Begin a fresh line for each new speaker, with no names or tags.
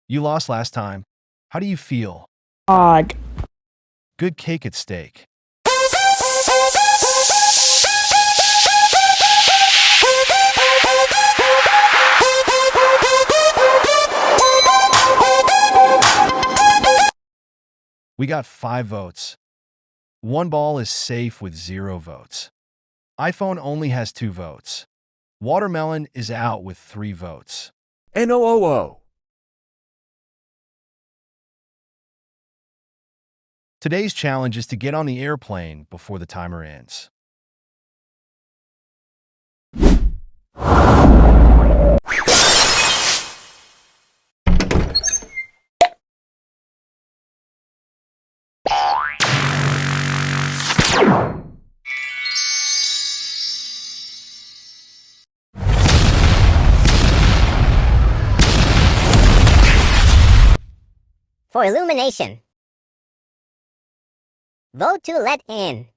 You lost last time. How do you feel?
Odd.
Good cake at stake. We got 5 votes. One ball is safe with 0 votes. iPhone only has 2 votes. Watermelon is out with 3 votes.
NOOO.
Today's challenge is to get on the airplane before the timer ends.
For illumination. Vote to let in.